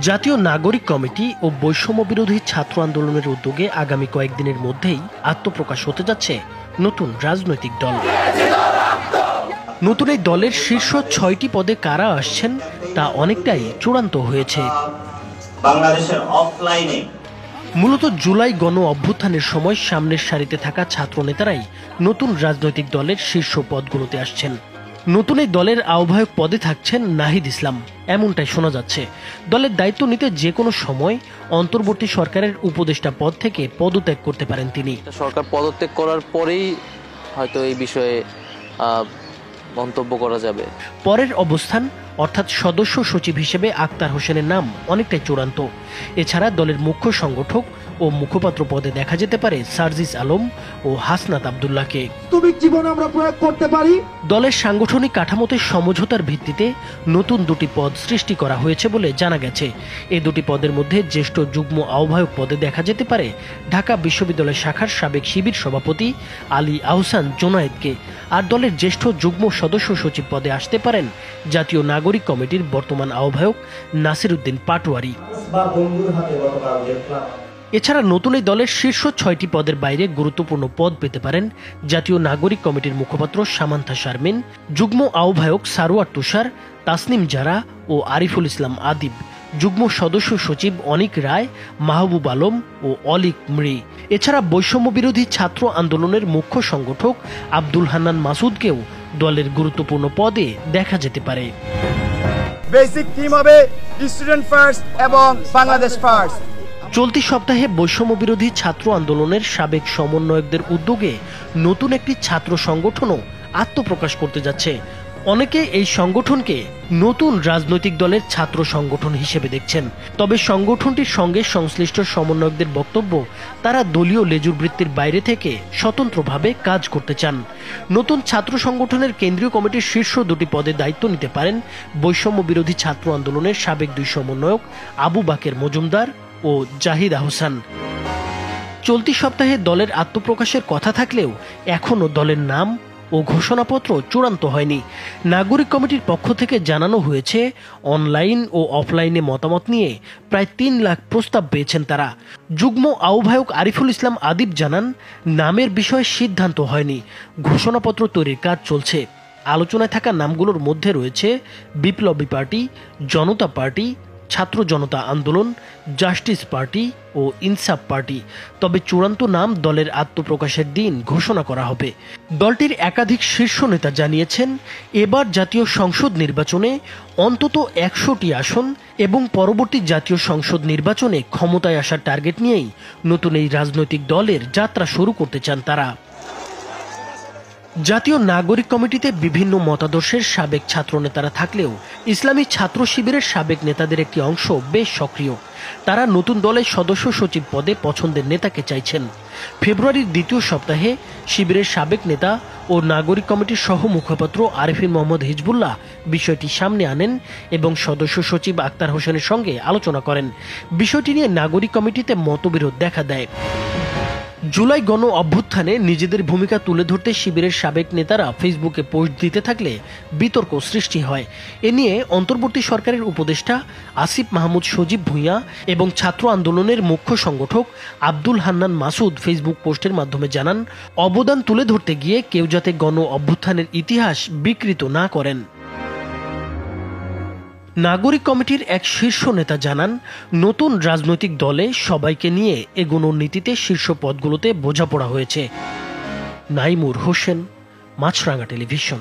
জাতীয় নাগরিক কমিটি ও বৈষম্য বিরোধী ছাত্র আন্দোলনের উদ্যোগে আগামী কয়েকদিনের মধ্যেই আত্মপ্রকাশ হতে যাচ্ছে নতুন রাজনৈতিক দল। নতুন এই দলের শীর্ষ ৬টি পদে কারা আসছেন তা অনেকটাই চূড়ান্ত হয়েছে। বাংলাদেশের অফলাইনে মূলত জুলাই গণ অভ্যুত্থানের সময় সামনের সারিতে থাকা ছাত্র নেতারাই নতুন রাজনৈতিক দলের শীর্ষ পদগুলোতে আসছেন। নতুন এই দলের আহ্বায়ক পদে থাকছেন নাহিদ ইসলাম, এমনটাই শোনা যাচ্ছে। দলের দায়িত্ব নিতে যে কোনো সময় অন্তর্বর্তী সরকারের উপদেষ্টা পদ থেকে পদত্যাগ করতে পারেন তিনি। সরকার পদত্যাগ করার পরেই হয়তো এই বিষয়ে মন্তব্য করা যাবে। পরের অবস্থান অর্থাৎ সদস্য সচিব হিসেবে আক্তার হোসেনের নাম অনেকটাই চূড়ান্ত। এছাড়া দলের মুখ্য সংগঠক ও মুখপাত্র পদে দেখা যেতে পারে সার্জিস আলম ও হাসনাত আব্দুল্লাহকে। দলের সাংগঠনিক কাঠামোতে সমঝোতার ভিত্তিতে নতুন দুটি পদ সৃষ্টি করা হয়েছে বলে জানা গেছে। এই দুটি পদের মধ্যে জ্যেষ্ঠ যুগ্ম আহ্বায়ক পদে দেখা যেতে পারে ঢাকা বিশ্ববিদ্যালয় শাখার সাবেক শিবির সভাপতি আলী আহসান জোনায়েদকে, আর দলের জ্যেষ্ঠ যুগ্ম সদস্য সচিব পদে আসতে পারেন জাতীয় নাগরিক কমিটির বর্তমান আহ্বায়ক নাসির উদ্দিন পাটোয়ারি। এছাড়া নতুন এই দলের শীর্ষ ৬টি পদের বাইরে গুরুত্বপূর্ণ পদ পেতে পারেন জাতীয় নাগরিক কমিটির মুখপাত্র সামান্থা শারমিন, যুগ্ম আহ্বায়ক সারোয়ার তুষার, তাসনিম জারা ও আরিফুল ইসলাম আদিব, যুগ্ম সদস্য সচিব অনিক রায়, মাহবুব আলম ও অলিক মৃ। এছাড়া বৈষম্য বিরোধী ছাত্র আন্দোলনের মুখ্য সংগঠক আব্দুল হান্নান মাসুদকেও দলের গুরুত্বপূর্ণ পদে দেখা যেতে পারে। বেসিক থিম হবে স্টুডেন্ট ফার্স্ট এবং বাংলাদেশ ফার্স্ট। চলতি সপ্তাহে বৈষম্য বিরোধী ছাত্র আন্দোলনের সাবেক সমন্বয়কদের উদ্যোগে নতুন একটি ছাত্র সংগঠনও আত্মপ্রকাশ করতে যাচ্ছে। অনেকে এই সংগঠনকে নতুন রাজনৈতিক দলের ছাত্র সংগঠন হিসেবে দেখছেন। তবে সংগঠনটির সঙ্গে সংশ্লিষ্ট সমন্বয়কদের বক্তব্য, তারা দলীয় লেজুর বৃত্তির বাইরে থেকে স্বতন্ত্রভাবে কাজ করতে চান। নতুন ছাত্র সংগঠনের কেন্দ্রীয় কমিটির শীর্ষ দুটি পদে দায়িত্ব নিতে পারেন বৈষম্য বিরোধী ছাত্র আন্দোলনের সাবেক দুই সমন্বয়ক আবু বাকের মজুমদার ও জাহিদ আহসান। চলতি সপ্তাহে দলের আত্মপ্রকাশের কথা থাকলেও এখনও দলের নাম ও ঘোষণাপত্র চূড়ান্ত হয়নি। নাগরিক কমিটির পক্ষ থেকে জানানো হয়েছে, অনলাইন ও অফলাইনে মতামত নিয়ে প্রায় ৩ লাখ প্রস্তাব পেয়েছেন তারা। যুগ্ম আহ্বায়ক আরিফুল ইসলাম আদিব জানান, নামের বিষয়ে সিদ্ধান্ত হয়নি, ঘোষণাপত্র তৈরির কাজ চলছে। আলোচনায় থাকা নামগুলোর মধ্যে রয়েছে বিপ্লবী পার্টি, জনতা পার্টি, ছাত্র জনতা আন্দোলন, জাস্টিস পার্টি ও ইনসাফ পার্টি। তবে চূড়ান্ত নাম দলের আত্মপ্রকাশের দিন ঘোষণা করা হবে। দলটির একাধিক শীর্ষ নেতা জানিয়েছেন, এবার জাতীয় সংসদ নির্বাচনে অন্তত ১০০টি আসন এবং পরবর্তী জাতীয় সংসদ নির্বাচনে ক্ষমতায় আসার টার্গেট নিয়েই নতুন এই রাজনৈতিক দলের যাত্রা শুরু করতে চান তারা। জাতীয় নাগরিক কমিটিতে বিভিন্ন মতাদর্শের সাবেক ছাত্র নেতারা থাকলেও ইসলামী ছাত্র শিবিরের সাবেক নেতাদের একটি অংশ বেশ সক্রিয়। তারা নতুন দলের সদস্য সচিব পদে পছন্দের নেতাকে চাইছেন। ফেব্রুয়ারির দ্বিতীয় সপ্তাহে শিবিরের সাবেক নেতা ও নাগরিক কমিটির সহ মুখপাত্র আরিফিন মোহাম্মদ হিজবুল্লাহ বিষয়টি সামনে আনেন এবং সদস্য সচিব আক্তার হোসেনের সঙ্গে আলোচনা করেন। বিষয়টি নিয়ে নাগরিক কমিটিতে মতবিরোধ দেখা দেয়। জুলাই গণ অভ্যুত্থানে নিজেদের ভূমিকা তুলে ধরতে শিবিরের সাবেক নেতারা ফেসবুকে পোস্ট দিতে থাকলে বিতর্ক সৃষ্টি হয়। এ নিয়ে অন্তর্বর্তী সরকারের উপদেষ্টা আসিফ মাহমুদ সজীব ভূঁইয়া এবং ছাত্র আন্দোলনের মুখ্য সংগঠক আব্দুল হান্নান মাসুদ ফেসবুক পোস্টের মাধ্যমে জানান, অবদান তুলে ধরতে গিয়ে কেউ যাতে গণ অভ্যুত্থানের ইতিহাস বিকৃত না করেন। নাগরিক কমিটির এক শীর্ষ নেতা জানান, নতুন রাজনৈতিক দলে সবাইকে নিয়ে এগোনোর নীতিতে শীর্ষ পদগুলোতে বোঝাপড়া হয়েছে। নাইমুর হোসেন, মাছরাঙা টেলিভিশন।